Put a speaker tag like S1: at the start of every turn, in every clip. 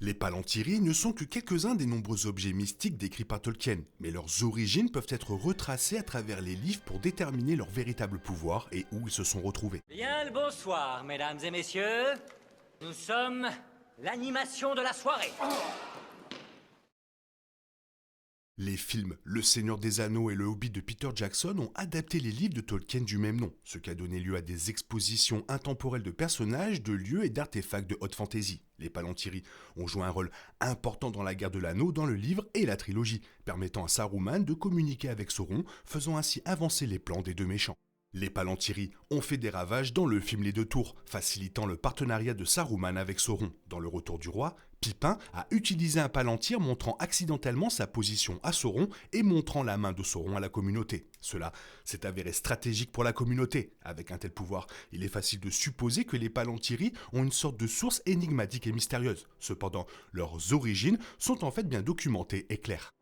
S1: Les Palantiri ne sont que quelques-uns des nombreux objets mystiques décrits par Tolkien, mais leurs origines peuvent être retracées à travers les livres pour déterminer leur véritable pouvoir et où ils se sont retrouvés.
S2: Bien le bonsoir, mesdames et messieurs. Nous sommes l'animation de la soirée.
S1: Les films Le Seigneur des Anneaux et Le Hobbit de Peter Jackson ont adapté les livres de Tolkien du même nom, ce qui a donné lieu à des expositions intemporelles de personnages, de lieux et d'artefacts de haute fantasy. Les Palantiri ont joué un rôle important dans la guerre de l'anneau dans le livre et la trilogie, permettant à Saruman de communiquer avec Sauron, faisant ainsi avancer les plans des deux méchants. Les Palantiri ont fait des ravages dans le film Les Deux Tours, facilitant le partenariat de Saruman avec Sauron. Dans Le Retour du Roi, Pipin a utilisé un palantir montrant accidentellement sa position à Sauron et montrant la main de Sauron à la communauté. Cela s'est avéré stratégique pour la communauté. Avec un tel pouvoir, il est facile de supposer que les Palantiri ont une sorte de source énigmatique et mystérieuse. Cependant, leurs origines sont en fait bien documentées et claires.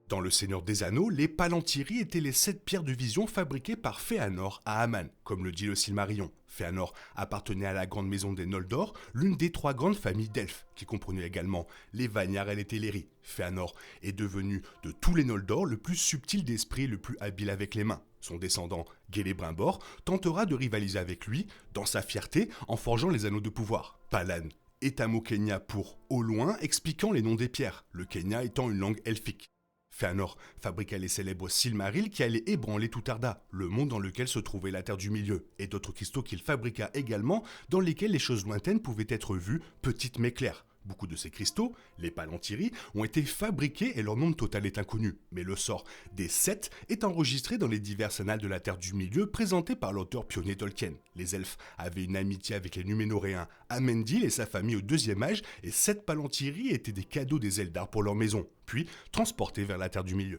S1: Dans Le Seigneur des Anneaux, les Palantiri étaient les 7 pierres de vision fabriquées par Fëanor à Aman, comme le dit le Silmarillion. Fëanor appartenait à la grande maison des Noldor, l'une des 3 grandes familles d'elfes, qui comprenaient également les Vanyar et les Teleri. Fëanor est devenu de tous les Noldor le plus subtil d'esprit et le plus habile avec les mains. Son descendant, Celebrimbor, tentera de rivaliser avec lui, dans sa fierté, en forgeant les anneaux de pouvoir. Palan est un mot kenya pour « au loin », expliquant les noms des pierres, le kenya étant une langue elfique. Fëanor fabriqua les célèbres Silmarils qui allaient ébranler tout Arda, le monde dans lequel se trouvait la Terre du Milieu, et d'autres cristaux qu'il fabriqua également, dans lesquels les choses lointaines pouvaient être vues, petites mais claires. Beaucoup de ces cristaux, les Palantiri, ont été fabriqués et leur nombre total est inconnu, mais le sort des 7 est enregistré dans les diverses annales de la Terre du Milieu présentés par l'auteur pionnier Tolkien. Les elfes avaient une amitié avec les Numénoréens, Amendil et sa famille au 2e âge, et 7 Palantiri étaient des cadeaux des Eldar pour leur maison, puis transportés vers la Terre du Milieu.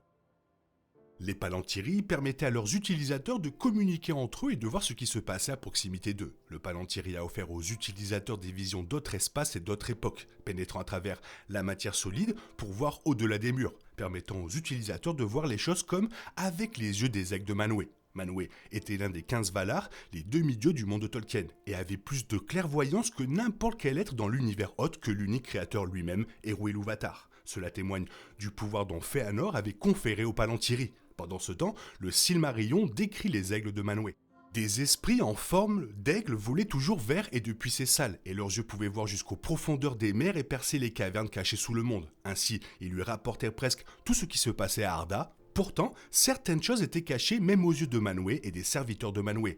S1: Les Palantiri permettaient à leurs utilisateurs de communiquer entre eux et de voir ce qui se passait à proximité d'eux. Le Palantiri a offert aux utilisateurs des visions d'autres espaces et d'autres époques, pénétrant à travers la matière solide pour voir au-delà des murs, permettant aux utilisateurs de voir les choses comme avec les yeux des aigles de Manwë. Manwë était l'un des 15 Valar, les demi-dieux du monde de Tolkien, et avait plus de clairvoyance que n'importe quel être dans l'univers Hoth que l'unique créateur lui-même, Eru Ilúvatar. Cela témoigne du pouvoir dont Fëanor avait conféré aux Palantiri. Pendant ce temps, le Silmarillion décrit les aigles de Manwë. Des esprits en forme d'aigle volaient toujours vers et depuis ces salles, et leurs yeux pouvaient voir jusqu'aux profondeurs des mers et percer les cavernes cachées sous le monde. Ainsi, ils lui rapportèrent presque tout ce qui se passait à Arda. Pourtant, certaines choses étaient cachées même aux yeux de Manwë et des serviteurs de Manwë.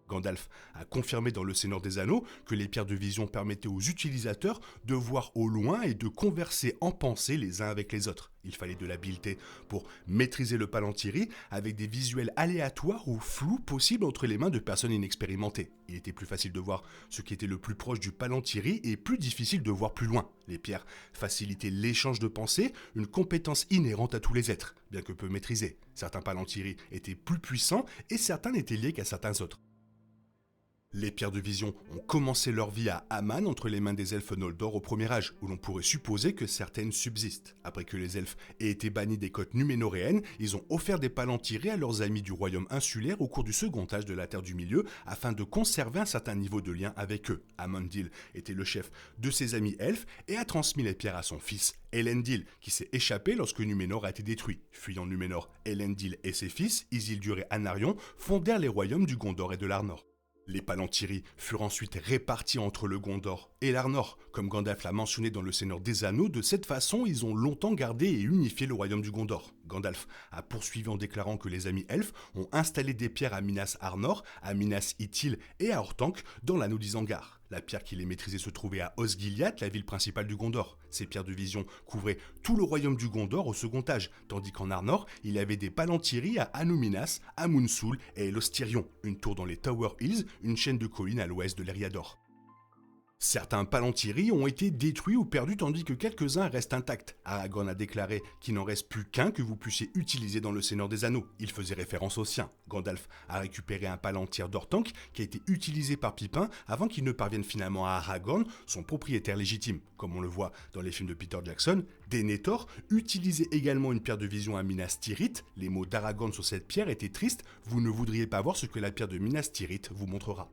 S1: Gandalf a confirmé dans Le Seigneur des Anneaux que les pierres de vision permettaient aux utilisateurs de voir au loin et de converser en pensée les uns avec les autres. Il fallait de l'habileté pour maîtriser le Palantiri avec des visuels aléatoires ou flous possibles entre les mains de personnes inexpérimentées. Il était plus facile de voir ce qui était le plus proche du Palantiri et plus difficile de voir plus loin. Les pierres facilitaient l'échange de pensées, une compétence inhérente à tous les êtres, bien que peu maîtrisée. Certains Palantiri étaient plus puissants et certains n'étaient liés qu'à certains autres. Les pierres de vision ont commencé leur vie à Aman entre les mains des elfes Noldor au premier âge, où l'on pourrait supposer que certaines subsistent. Après que les elfes aient été bannis des côtes numénoréennes, ils ont offert des Palantiri à leurs amis du royaume insulaire au cours du second âge de la Terre du Milieu, afin de conserver un certain niveau de lien avec eux. Amandil était le chef de ses amis elfes et a transmis les pierres à son fils, Elendil, qui s'est échappé lorsque Numénor a été détruit. Fuyant Numénor, Elendil et ses fils, Isildur et Anarion, fondèrent les royaumes du Gondor et de l'Arnor. Les Palantiri furent ensuite répartis entre le Gondor et l'Arnor. Comme Gandalf l'a mentionné dans Le Seigneur des Anneaux, de cette façon, ils ont longtemps gardé et unifié le royaume du Gondor. Gandalf a poursuivi en déclarant que les amis elfes ont installé des pierres à Minas Arnor, à Minas Ithil et à Orthanc dans l'anneau d'Isengard. La pierre qui les maîtrisait se trouvait à Osgiliath, la ville principale du Gondor. Ces pierres de vision couvraient tout le royaume du Gondor au second âge, tandis qu'en Arnor, il y avait des Palantiri à Anúminas, à Moonsul et Elostirion, une tour dans les Tower Hills, une chaîne de collines à l'ouest de l'Eriador. Certains Palantiri ont été détruits ou perdus tandis que quelques-uns restent intacts. Aragorn a déclaré qu'il n'en reste plus qu'un que vous puissiez utiliser dans Le Seigneur des Anneaux. Il faisait référence au sien. Gandalf a récupéré un Palantir d'Orthanc qui a été utilisé par Pipin avant qu'il ne parvienne finalement à Aragorn, son propriétaire légitime. Comme on le voit dans les films de Peter Jackson, Denethor utilisait également une pierre de vision à Minas Tirith. Les mots d'Aragorn sur cette pierre étaient tristes. Vous ne voudriez pas voir ce que la pierre de Minas Tirith vous montrera.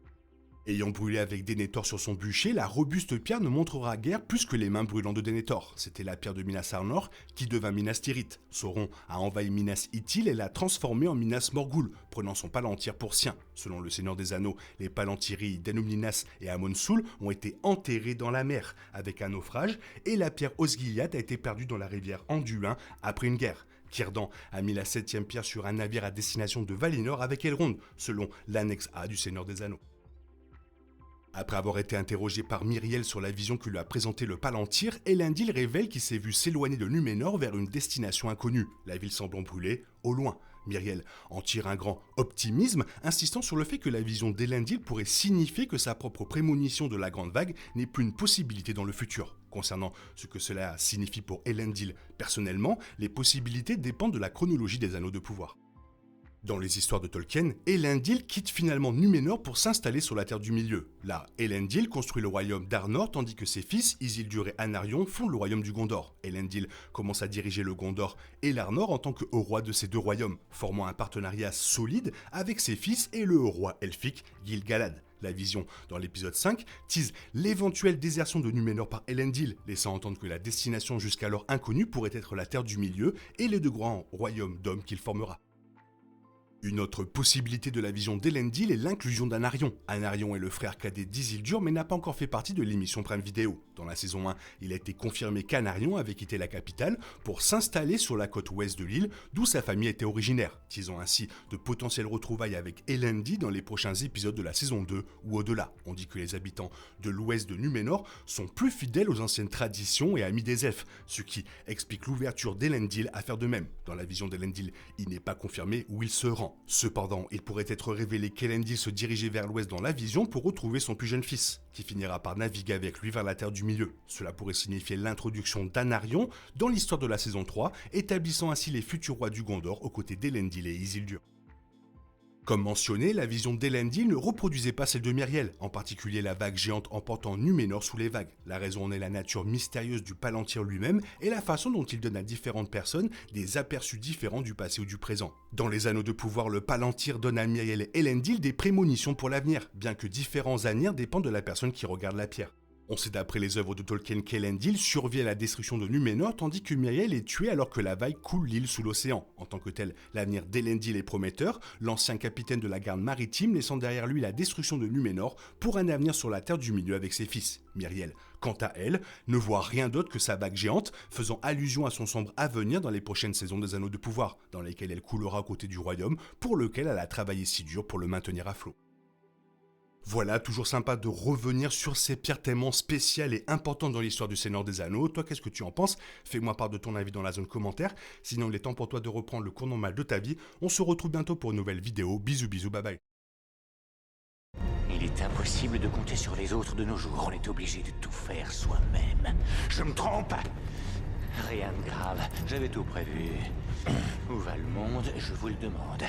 S1: Ayant brûlé avec Denethor sur son bûcher, la robuste pierre ne montrera guère plus que les mains brûlantes de Denethor. C'était la pierre de Minas Arnor qui devint Minas Tirith. Sauron a envahi Minas Ithil et l'a transformé en Minas Morgul, prenant son palantir pour sien. Selon le Seigneur des Anneaux, les palantiri d'Enumninas et Amon-Sul ont été enterrés dans la mer avec un naufrage et la pierre Osgiliath a été perdue dans la rivière Anduin après une guerre. Círdan a mis la 7e pierre sur un navire à destination de Valinor avec Elrond, selon l'annexe A du Seigneur des Anneaux. Après avoir été interrogé par Myriel sur la vision que lui a présentée le Palantir, Elendil révèle qu'il s'est vu s'éloigner de Númenor vers une destination inconnue, la ville semblant brûler au loin. Myriel en tire un grand optimisme, insistant sur le fait que la vision d'Elendil pourrait signifier que sa propre prémonition de la Grande Vague n'est plus une possibilité dans le futur. Concernant ce que cela signifie pour Elendil personnellement, les possibilités dépendent de la chronologie des Anneaux de pouvoir. Dans les histoires de Tolkien, Elendil quitte finalement Númenor pour s'installer sur la Terre du Milieu. Là, Elendil construit le royaume d'Arnor tandis que ses fils, Isildur et Anarion, fondent le royaume du Gondor. Elendil commence à diriger le Gondor et l'Arnor en tant que haut roi de ces deux royaumes, formant un partenariat solide avec ses fils et le haut roi elfique Gil-galad. La vision, dans l'épisode 5, tease l'éventuelle désertion de Númenor par Elendil, laissant entendre que la destination jusqu'alors inconnue pourrait être la Terre du Milieu et les deux grands royaumes d'hommes qu'il formera. Une autre possibilité de la vision d'Elendil est l'inclusion d'Anarion. Anarion est le frère cadet d'Isildur mais n'a pas encore fait partie de l'émission Prime Video. Dans la saison 1, il a été confirmé qu'Anarion avait quitté la capitale pour s'installer sur la côte ouest de l'île d'où sa famille était originaire, teasant ainsi de potentielles retrouvailles avec Elendil dans les prochains épisodes de la saison 2 ou au-delà. On dit que les habitants de l'ouest de Númenor sont plus fidèles aux anciennes traditions et amis des elfes, ce qui explique l'ouverture d'Elendil à faire de même. Dans la vision d'Elendil, il n'est pas confirmé où il se rend. Cependant, il pourrait être révélé qu'Elendil se dirigeait vers l'ouest dans la vision pour retrouver son plus jeune fils, qui finira par naviguer avec lui vers la Terre du Milieu. Cela pourrait signifier l'introduction d'Anarion dans l'histoire de la saison 3, établissant ainsi les futurs rois du Gondor aux côtés d'Elendil et Isildur. Comme mentionné, la vision d'Elendil ne reproduisait pas celle de Myriel, en particulier la vague géante emportant Númenor sous les vagues. La raison en est la nature mystérieuse du Palantir lui-même et la façon dont il donne à différentes personnes des aperçus différents du passé ou du présent. Dans les Anneaux de pouvoir, le Palantir donne à Myriel et Elendil des prémonitions pour l'avenir, bien que différents avenirs dépendent de la personne qui regarde la pierre. On sait d'après les œuvres de Tolkien qu'Elendil survit à la destruction de Númenor tandis que Myriel est tué alors que la vague coule l'île sous l'océan. En tant que tel, l'avenir d'Elendil est prometteur, l'ancien capitaine de la garde maritime laissant derrière lui la destruction de Númenor pour un avenir sur la Terre du Milieu avec ses fils. Myriel, quant à elle, ne voit rien d'autre que sa vague géante, faisant allusion à son sombre avenir dans les prochaines saisons des Anneaux de pouvoir, dans lesquelles elle coulera aux côtés du royaume pour lequel elle a travaillé si dur pour le maintenir à flot. Voilà, toujours sympa de revenir sur ces pierres tellement spéciales et importantes dans l'histoire du Seigneur des Anneaux. Toi, qu'est-ce que tu en penses? Fais-moi part de ton avis dans la zone commentaire. Sinon, il est temps pour toi de reprendre le cours normal de ta vie. On se retrouve bientôt pour une nouvelle vidéo. Bisous, bisous, bye bye.
S3: Il est impossible de compter sur les autres de nos jours. On est obligé de tout faire soi-même. Je me trompe?
S2: Rien de grave, j'avais tout prévu.
S3: Où va le monde, je vous le demande.